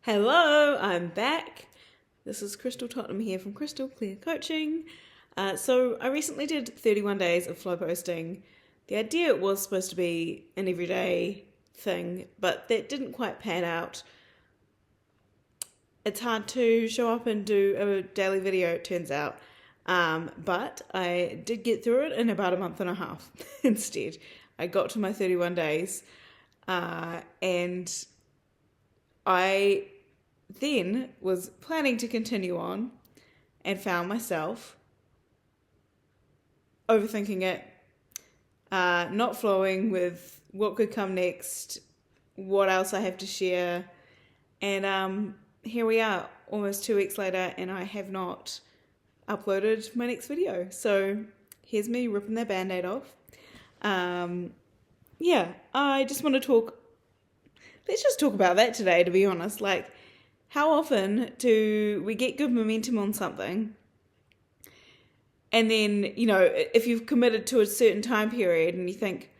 Hello, I'm back. This is Crystal Tottenham here from Crystal Clear Coaching. So I recently did 31 days of flow posting. The idea was supposed to be an everyday thing, but that didn't quite pan out. It's hard to show up and do a daily video, it turns out. But I did get through it in about a month and a half instead. I got to my 31 days and I then was planning to continue on and found myself overthinking it, not flowing with what could come next, what else I have to share. And here we are, almost 2 weeks later, and I have not uploaded my next video. So here's me ripping that band-aid off. I just want to let's just talk about that today, to be honest. Like, how often do we get good momentum on something and then, if you've committed to a certain time period and you think,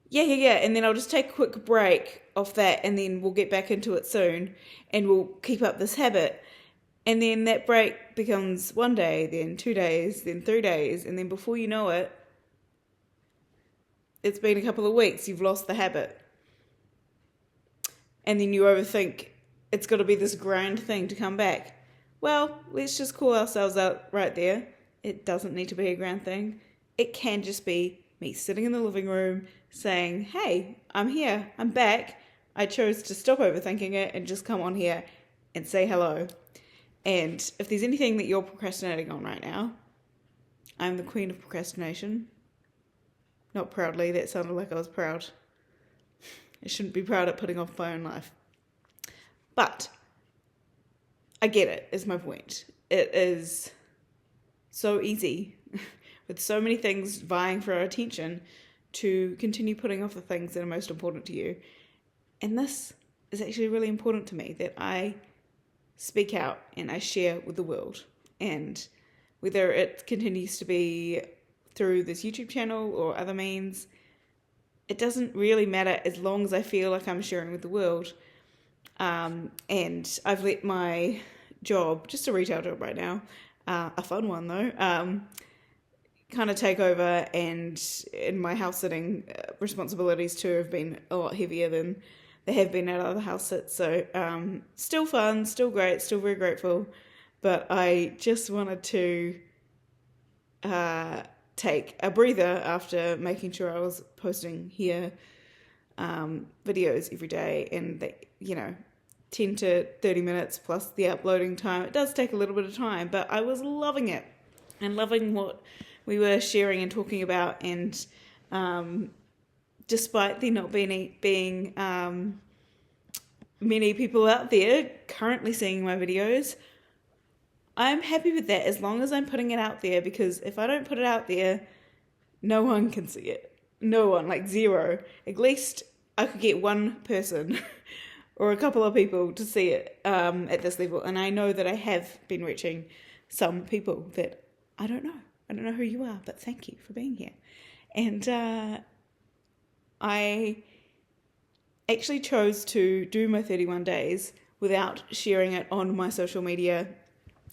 yeah, and then I'll just take a quick break off that and then we'll get back into it soon and we'll keep up this habit. And then that break becomes 1 day, then 2 days, then 3 days, and then before you know it, it's been a couple of weeks, you've lost the habit. And then you overthink it's got to be this grand thing to come back. Well, let's just call ourselves out right there. It doesn't need to be a grand thing. It can just be me sitting in the living room saying, hey, I'm here, I'm back. I chose to stop overthinking it and just come on here and say hello. And if there's anything that you're procrastinating on right now, I'm the queen of procrastination. Not proudly, that sounded like I was proud. I shouldn't be proud at putting off my own life. But I get it, is my point. It is so easy, with so many things vying for our attention, to continue putting off the things that are most important to you. And this is actually really important to me, that I speak out and I share with the world. And whether it continues to be through this YouTube channel or other means, it doesn't really matter as long as I feel like I'm sharing with the world. And I've let my job, just a retail job right now, a fun one though, kind of take over, and in my house sitting responsibilities too have been a lot heavier than they have been at other house sits. So still fun, still great, still very grateful, but I just wanted to take a breather after making sure I was posting here videos every day, and they, 10 to 30 minutes plus the uploading time. It does take a little bit of time, but I was loving it and loving what we were sharing and talking about. And despite there not being many people out there currently seeing my videos, I'm happy with that as long as I'm putting it out there, because if I don't put it out there, no one can see it. No one, like zero. At least I could get one person or a couple of people to see it at this level. And I know that I have been reaching some people that I don't know. I don't know who you are, but thank you for being here. And I actually chose to do my 31 days without sharing it on my social media,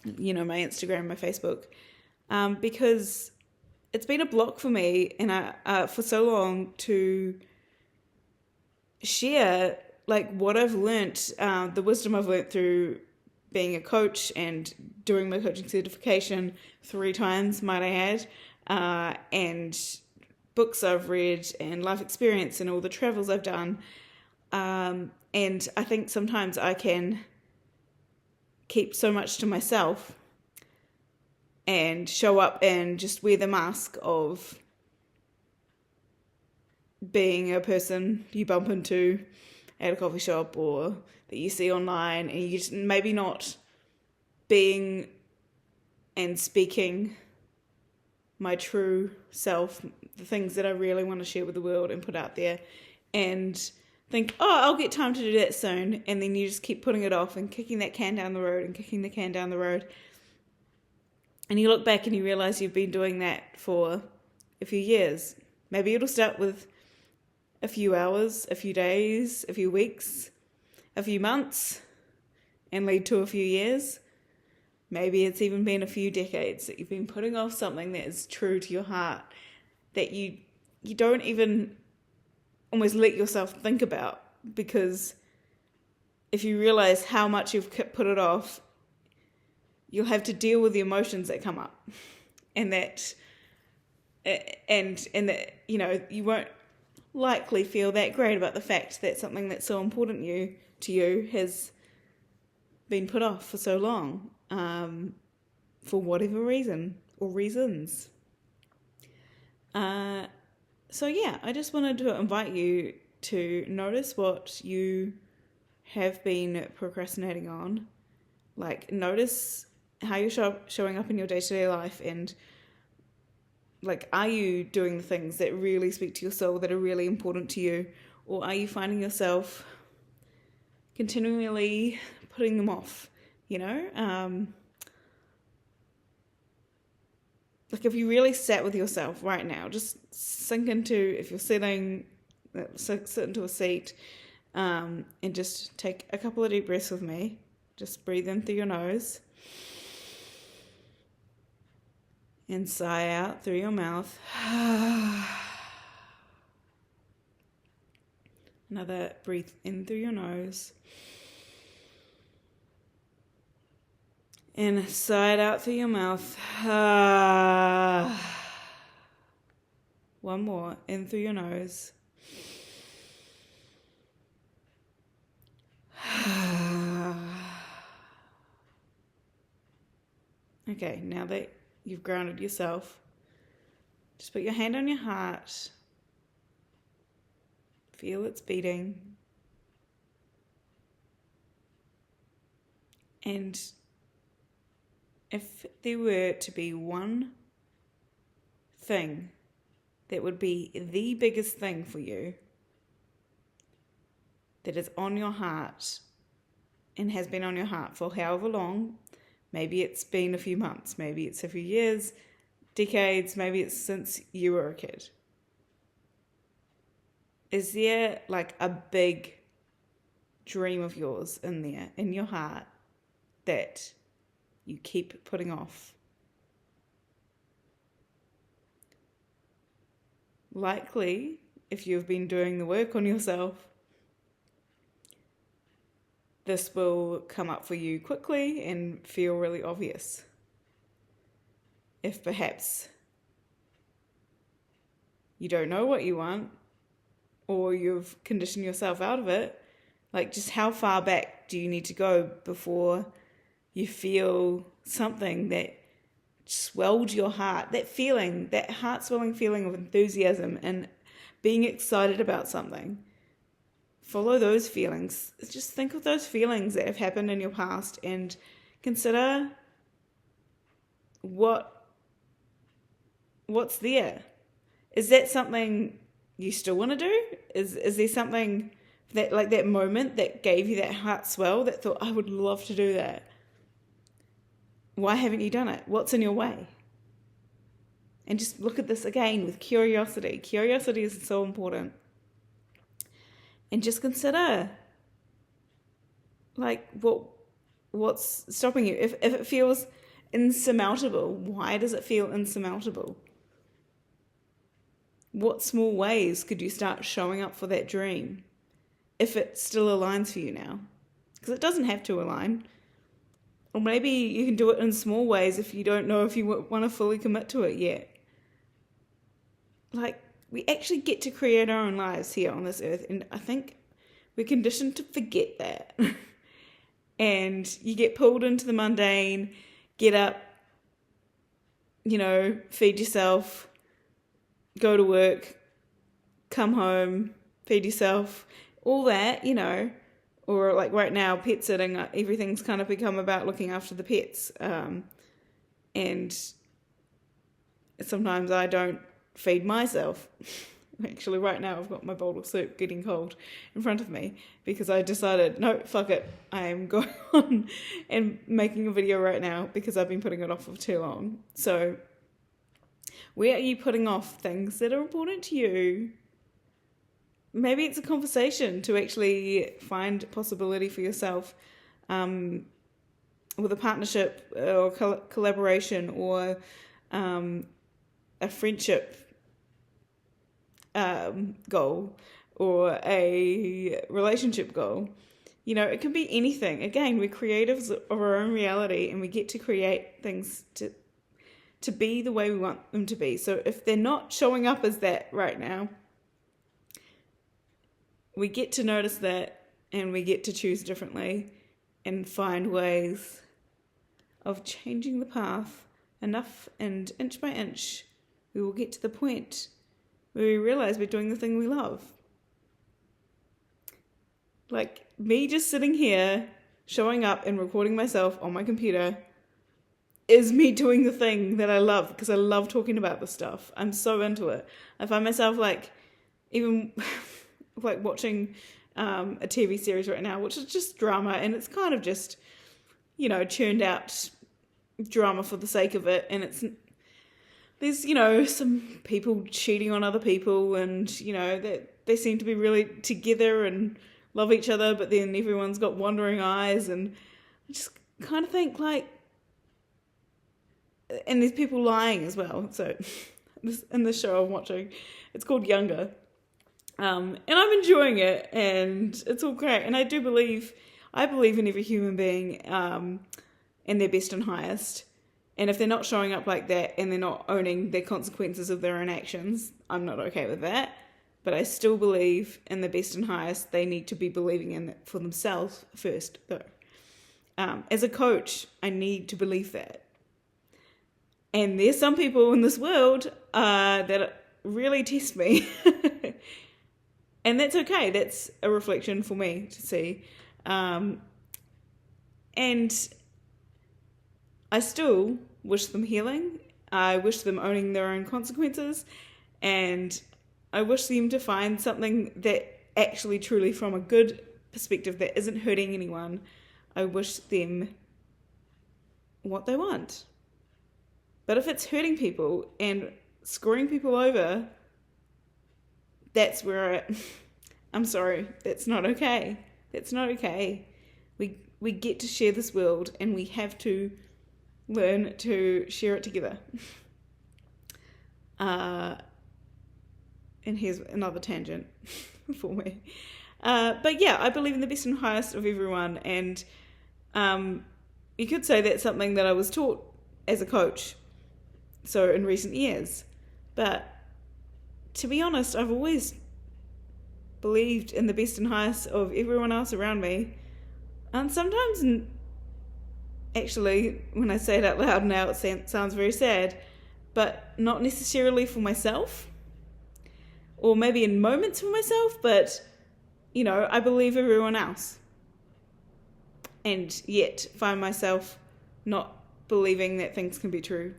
my Instagram, my Facebook, because it's been a block for me and for so long to share what I've learnt, the wisdom I've learnt through being a coach and doing my coaching certification 3 times, might I add, and books I've read and life experience and all the travels I've done. And I think sometimes I can keep so much to myself and show up and just wear the mask of being a person you bump into at a coffee shop or that you see online, and you just maybe not being and speaking my true self, the things that I really want to share with the world and put out there, and think, I'll get time to do that soon, and then you just keep putting it off and kicking that can down the road and kicking the can down the road. And you look back and you realize you've been doing that for a few years. Maybe it'll start with a few hours, a few days, a few weeks, a few months, and lead to a few years. Maybe it's even been a few decades that you've been putting off something that is true to your heart, that you don't even almost let yourself think about, because if you realize how much you've put it off, you'll have to deal with the emotions that come up, and that you won't likely feel that great about the fact that something that's so important to you has been put off for so long, for whatever reason or reasons. So yeah, I just wanted to invite you to notice what you have been procrastinating on. Like, notice how you're showing up in your day-to-day life, and like, are you doing the things that really speak to your soul, that are really important to you, or are you finding yourself continually putting them off? Like, if you really sat with yourself right now, just sink into, if you're sitting, sit into a seat, and just take a couple of deep breaths with me. Just breathe in through your nose and sigh out through your mouth. Another breathe in through your nose and sigh it out through your mouth. One more, in through your nose. Okay, now that you've grounded yourself, just put your hand on your heart. Feel it's beating. And if there were to be one thing that would be the biggest thing for you that is on your heart and has been on your heart for however long, maybe it's been a few months, maybe it's a few years, decades, maybe it's since you were a kid. Is there like a big dream of yours in there, in your heart, that you keep putting off? Likely, if you've been doing the work on yourself, this will come up for you quickly and feel really obvious. If perhaps you don't know what you want, or you've conditioned yourself out of it, like, just how far back do you need to go before you feel something that swelled your heart, that feeling, that heart-swelling feeling of enthusiasm and being excited about something? Follow those feelings. Just think of those feelings that have happened in your past and consider what's there. Is that something you still want to do? Is there something that, like, that moment that gave you that heart swell, that thought, I would love to do that? Why haven't you done it? What's in your way? And just look at this again with curiosity. Curiosity is so important. And just consider, like, what's stopping you? If it feels insurmountable, why does it feel insurmountable? What small ways could you start showing up for that dream if it still aligns for you now? Because it doesn't have to align. Or maybe you can do it in small ways if you don't know if you want to fully commit to it yet. Like, we actually get to create our own lives here on this earth, and I think we're conditioned to forget that. And you get pulled into the mundane, get up, feed yourself, go to work, come home, feed yourself, all that, or like right now, pet sitting, everything's kind of become about looking after the pets. And sometimes I don't feed myself. Actually, right now I've got my bowl of soup getting cold in front of me because I decided, no, fuck it. I am going on and making a video right now because I've been putting it off for too long. So where are you putting off things that are important to you? Maybe it's a conversation to actually find possibility for yourself with a partnership or collaboration or a friendship goal or a relationship goal. You know, it can be anything. Again, we're creatives of our own reality, and we get to create things to be the way we want them to be. So if they're not showing up as that right now, we get to notice that, and we get to choose differently and find ways of changing the path enough, and inch by inch we will get to the point where we realize we're doing the thing we love. Like me just sitting here, showing up and recording myself on my computer is me doing the thing that I love, because I love talking about this stuff. I'm so into it. I find myself even watching a TV series right now, which is just drama, and it's kind of just, churned out drama for the sake of it, and there's some people cheating on other people, and that they seem to be really together and love each other, but then everyone's got wandering eyes, and I just kind of think and there's people lying as well. So in this show I'm watching, it's called Younger, and I'm enjoying it, and it's all great, and I believe in every human being and their best and highest. And if they're not showing up like that, and they're not owning the consequences of their own actions, I'm not okay with that. But I still believe in the best and highest. They need to be believing in it for themselves first, though. As a coach, I need to believe that. And there's some people in this world that really test me. And that's okay. That's a reflection for me to see. And I still wish them healing. I wish them owning their own consequences. And I wish them to find something that actually truly, from a good perspective, that isn't hurting anyone. I wish them what they want. But if it's hurting people and screwing people over, that's where I'm sorry, that's not okay. That's not okay. We get to share this world, and we have to learn to share it together. And here's another tangent for me. But yeah, I believe in the best and highest of everyone. And you could say that's something that I was taught as a coach, so in recent years. But to be honest, I've always believed in the best and highest of everyone else around me. And sometimes, actually, when I say it out loud now, it sounds very sad, but not necessarily for myself. Or maybe in moments for myself, but, I believe everyone else. And yet find myself not believing that things can be true.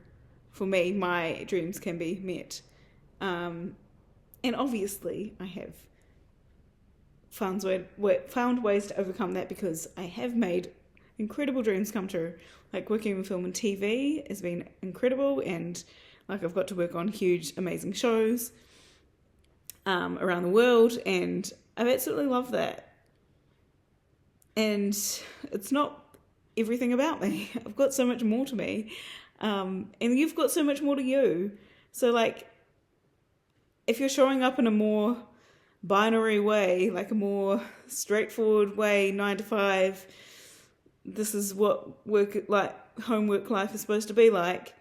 For me, my dreams can be met. And obviously I have found ways to overcome that, because I have made incredible dreams come true. Like working with film and TV has been incredible, and I've got to work on huge, amazing shows around the world, and I've absolutely loved that. And it's not everything about me. I've got so much more to me, and you've got so much more to you. So if you're showing up in a more binary way, like a more straightforward way, 9 to 5, this is what homework life is supposed to be like,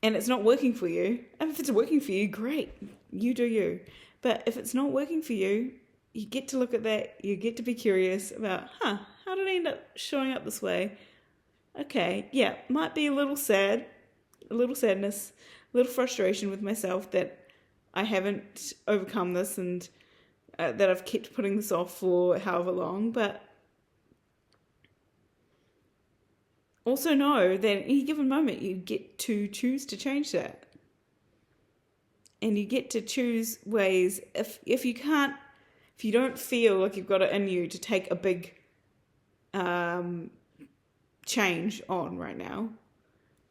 and it's not working for you. And if it's working for you, great, you do you. But if it's not working for you, you get to look at that, you get to be curious about, how did I end up showing up this way? Okay, yeah, might be a little sad, a little sadness, a little frustration with myself that I haven't overcome this, and that I've kept putting this off for however long, but also know that at any given moment you get to choose to change that. And you get to choose ways, if you don't feel like you've got it in you to take a big change on right now,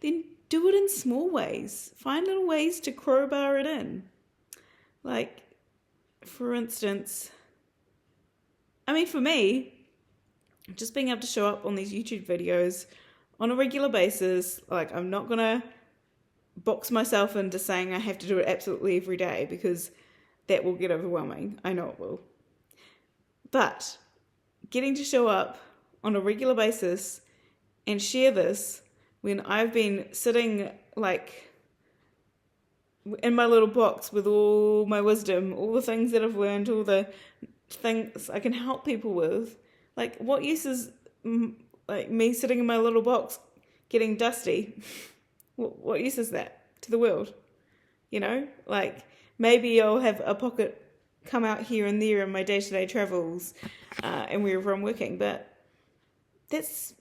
then do it in small ways. Find little ways to crowbar it in. For instance, for me, just being able to show up on these YouTube videos on a regular basis. Like, I'm not going to box myself into saying I have to do it absolutely every day, because that will get overwhelming. I know it will. But getting to show up on a regular basis and share this when I've been sitting like in my little box with all my wisdom, all the things that I've learned, all the things I can help people with. Like, what use is like me sitting in my little box getting dusty? What use is that to the world? You know, like, maybe I'll have a pocket come out here and there in my day-to-day travels and wherever I'm working, but that's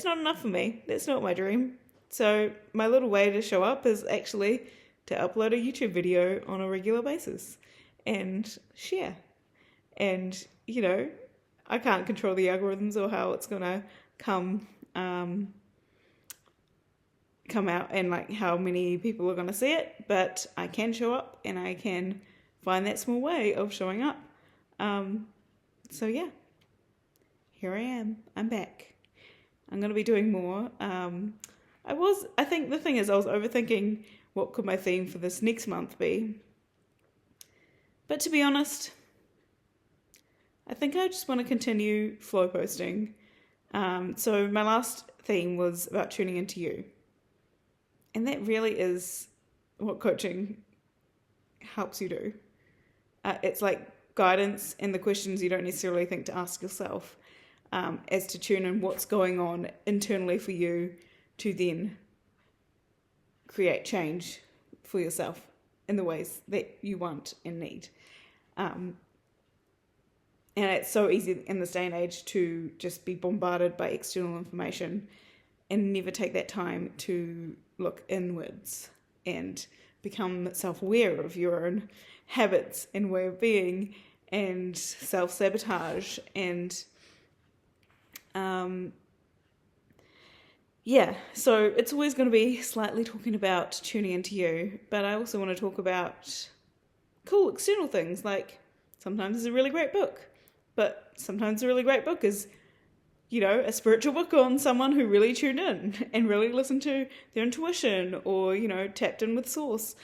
not enough for me. That's not my dream. So my little way to show up is actually to upload a YouTube video on a regular basis and share. And, you know, I can't control the algorithms or how it's going to come out and like how many people are going to see it, but I can show up and I can find that small way of showing up. So yeah, here I am. I'm back. I'm going to be doing more. I think the thing is, I was overthinking what could my theme for this next month be. But to be honest, I think I just want to continue flow posting. So my last theme was about tuning into you. And that really is what coaching helps you do. It's like guidance and the questions you don't necessarily think to ask yourself, as to tune in what's going on internally for you to then create change for yourself in the ways that you want and need. And it's so easy in this day and age to just be bombarded by external information and never take that time to look inwards and become self-aware of your own habits and way of being and self-sabotage and so it's always going to be slightly talking about tuning into you, but I also want to talk about cool external things, like sometimes it's a really great book, but sometimes a really great book is, you know, a spiritual book on someone who really tuned in and really listened to their intuition or, you know, tapped in with source.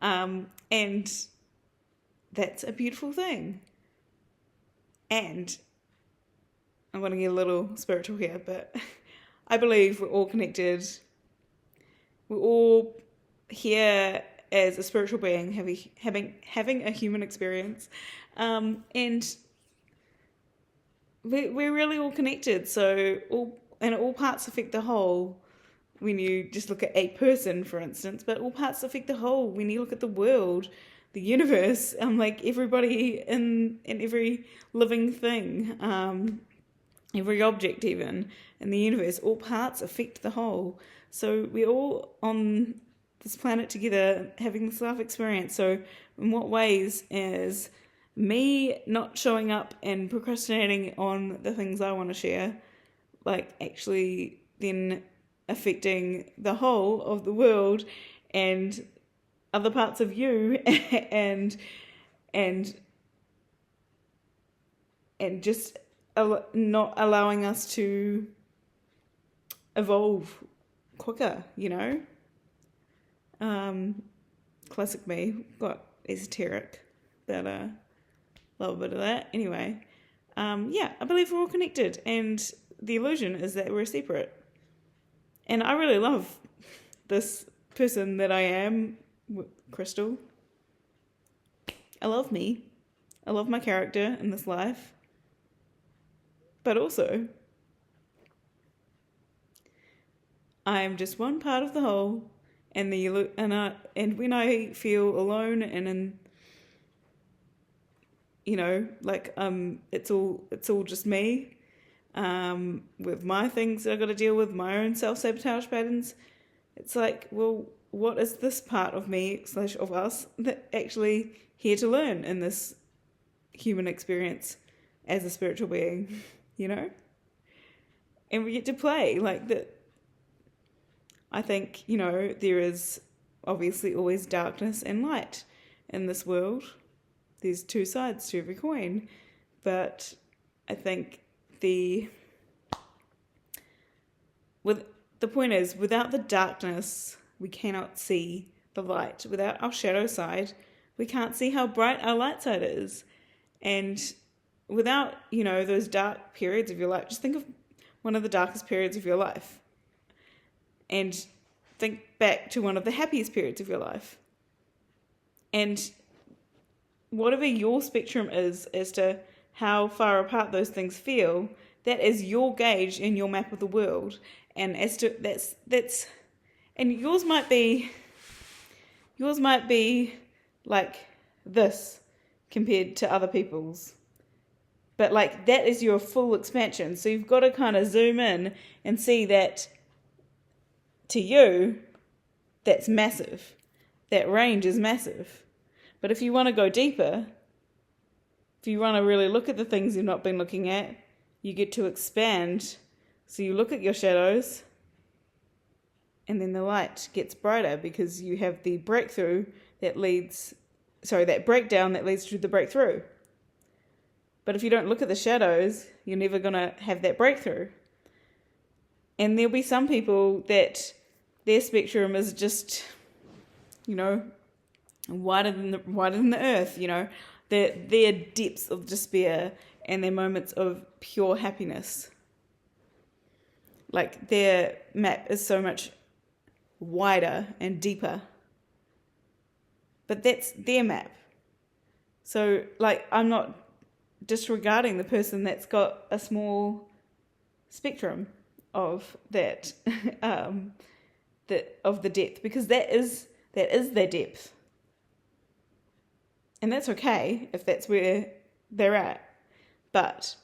And that's a beautiful thing. And I'm going to get a little spiritual here, but I believe we're all connected. We're all here as a spiritual being, having a human experience. And we're really all connected. So all parts affect the whole. When you just look at a person, for instance, but all parts affect the whole. When you look at the world, the universe, like everybody in every living thing, every object even in the universe, all parts affect the whole. So we're all on this planet together having this life experience. So in what ways is me not showing up and procrastinating on the things I want to share, like actually then affecting the whole of the world and other parts of you and just not allowing us to evolve quicker, you know? Classic me, got esoteric, but love a bit of that. Anyway, I believe we're all connected, and the illusion is that we're separate. And I really love this person that I am, Crystal. I love me. I love my character in this life. But also, I am just one part of the whole, and when I feel alone and in, you know, like it's all just me, with my things that I've got to deal with, my own self-sabotage patterns. It's like, well, what is this part of me / of us that actually here to learn in this human experience as a spiritual being, you know? And we get to play like that. I think, you know, there is obviously always darkness and light in this world. There's two sides to every coin. But I think the with the point is, without the darkness, we cannot see the light. Without our shadow side, we can't see how bright our light side is. And without, those dark periods of your life, just think of one of the darkest periods of your life. And think back to one of the happiest periods of your life. And whatever your spectrum is as to how far apart those things feel, that is your gauge in your map of the world. And as to that's and yours might be like this compared to other people's. But like that is your full expansion. So you've got to kind of zoom in and see that to you, that's massive. That range is massive. But if you want to go deeper, if you want to really look at the things you've not been looking at, you get to expand. So you look at your shadows, and then the light gets brighter because you have the breakdown that leads to the breakthrough. But if you don't look at the shadows, you're never going to have that breakthrough. And there'll be some people that their spectrum is just, wider than the earth, their depths of despair and their moments of pure happiness. Like their map is so much wider and deeper. But that's their map. So, I'm not disregarding the person that's got a small spectrum of that, of the depth, because that is their depth. And that's okay if that's where they're at. But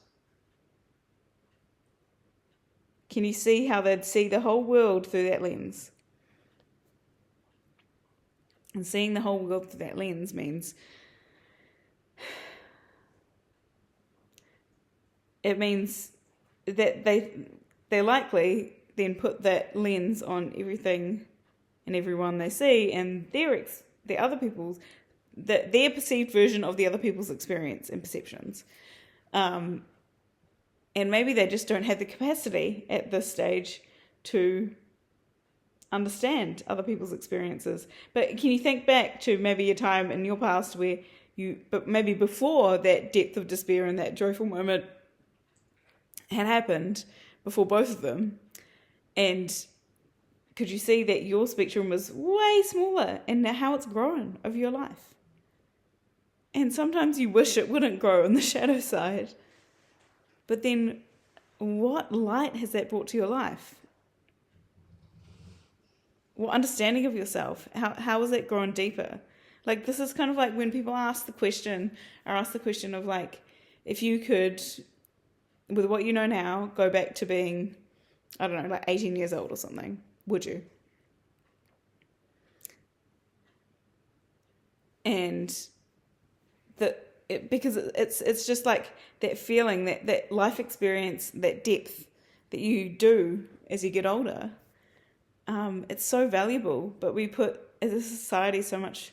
can you see how they'd see the whole world through that lens? And seeing the whole world through that lens means that they likely then put that lens on everything and everyone they see, and their perceived version of the other people's experience and perceptions. And maybe they just don't have the capacity at this stage to understand other people's experiences. But can you think back to maybe a time in your past where but maybe before that depth of despair and that joyful moment had happened, before both of them, and could you see that your spectrum was way smaller and how it's grown over your life? And sometimes you wish it wouldn't grow on the shadow side. But then what light has that brought to your life? What understanding of yourself? How has it grown deeper? Like, this is kind of like when people ask the question of like, if you could, with what you know now, go back to being, I don't know, like 18 years old or something, would you? And because it's just like that feeling, that life experience, that depth that you do as you get older. It's so valuable, but we put, as a society, so much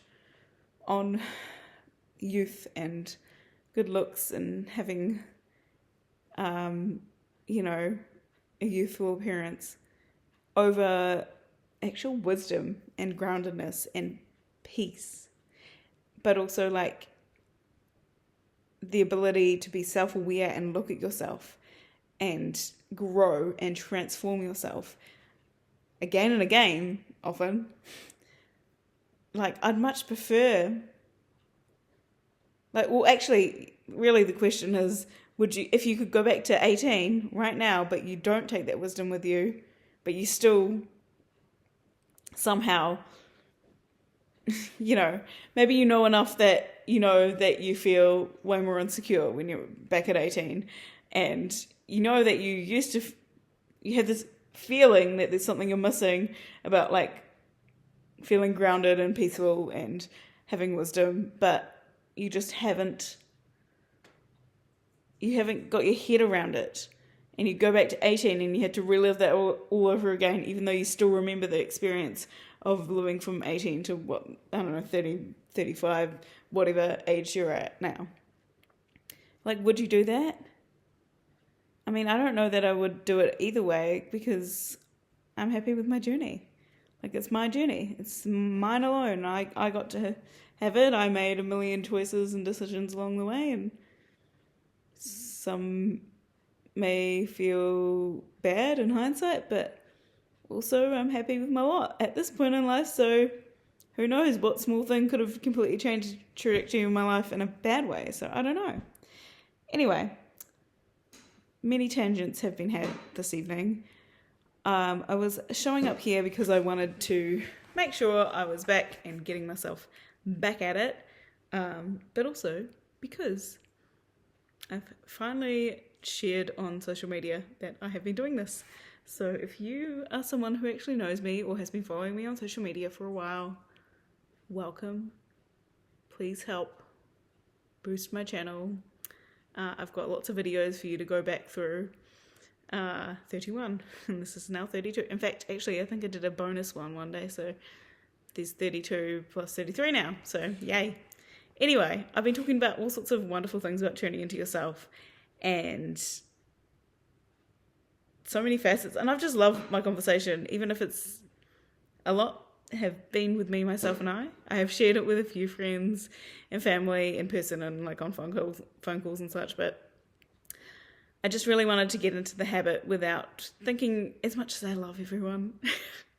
on youth and good looks and having, a youthful appearance over actual wisdom and groundedness and peace, but also like the ability to be self-aware and look at yourself and grow and transform yourself again and again, often. Like, I'd much prefer, really the question is, would you, if you could go back to 18 right now, but you don't take that wisdom with you, but you still somehow, maybe you know enough that that you feel way more insecure when you're back at 18, and that you have this feeling that there's something you're missing about, like, feeling grounded and peaceful and having wisdom, but you just haven't got your head around it, and you go back to 18 and you had to relive that all over again, even though you still remember the experience of living from 18 to 30, 35, whatever age you're at now. Like, would you do that? I mean, I don't know that I would do it either way, because I'm happy with my journey. Like, it's my journey. It's mine alone. I got to have it. I made a million choices and decisions along the way, and some may feel bad in hindsight, but also I'm happy with my lot at this point in life, so who knows what small thing could have completely changed the trajectory of my life in a bad way, so I don't know. Anyway, many tangents have been had this evening. I was showing up here because I wanted to make sure I was back and getting myself back at it, but also because I've finally shared on social media that I have been doing this. So if you are someone who actually knows me or has been following me on social media for a while, welcome. Please help boost my channel. I've got lots of videos for you to go back through. 31, and this is now 32. In fact, actually, I think I did a bonus one day, so there's 32 plus 33 now, so yay. Anyway, I've been talking about all sorts of wonderful things about turning into yourself, and so many facets, and I've just loved my conversation, even if it's a lot have been with me, myself, and I have shared it with a few friends and family in person and like on phone calls and such, but I just really wanted to get into the habit without thinking, as much as I love everyone,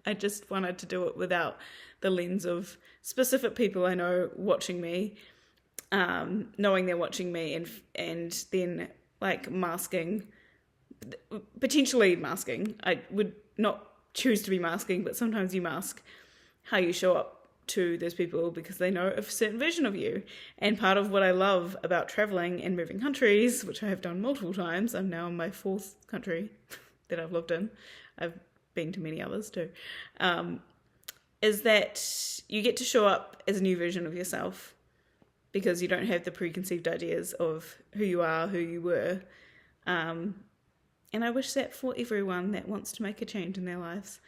I just wanted to do it without the lens of specific people I know watching me, knowing they're watching me, and then like potentially masking. I would not choose to be masking, but sometimes you mask how you show up to those people because they know a certain version of you. And part of what I love about traveling and moving countries, which I have done multiple times, I'm now in my 4th country that I've lived in, I've been to many others too, is that you get to show up as a new version of yourself because you don't have the preconceived ideas of who you are, who you were. And I wish that for everyone that wants to make a change in their lives.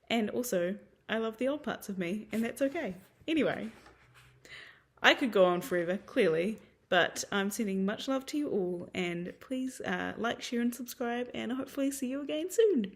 And also, I love the old parts of me, and that's okay. Anyway, I could go on forever, clearly, but I'm sending much love to you all, and please like, share, and subscribe, and hopefully see you again soon.